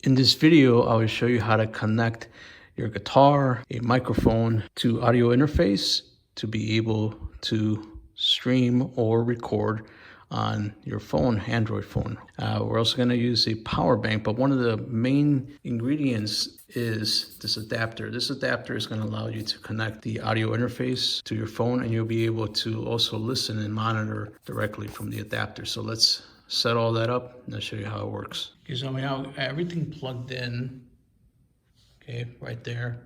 In this video, I will show you how to connect your guitar, a microphone to audio interface to be able to stream or record on your phone, Android phone. We're also going to use a power bank, but one of the main ingredients is this adapter. This adapter is going to allow you to connect the audio interface to your phone, and you'll be able to also listen and monitor directly from the adapter. So let's set all that up and I'll show you how it works. Okay, so we have everything plugged in, okay, right there,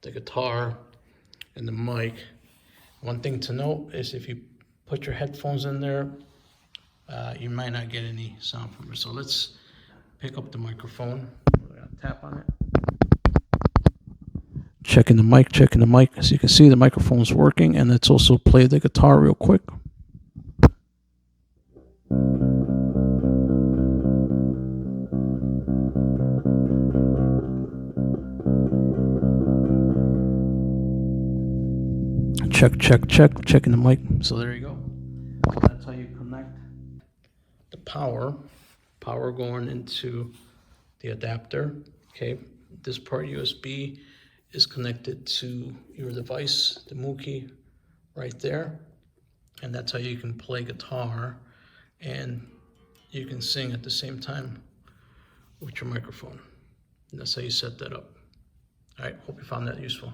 the guitar and the mic. One thing to note is if you put your headphones in there, you might not get any sound from it. So let's pick up the microphone. We're gonna tap on it. Checking the mic. As you can see, the microphone's working, and let's also play the guitar real quick. Checking the mic. So there you go. That's how you connect the power going into the adapter. Okay, this part USB is connected to your device, the Mookie, right there, and that's how you can play guitar and you can sing at the same time with your microphone. And that's how you set that up. All right, hope you found that useful.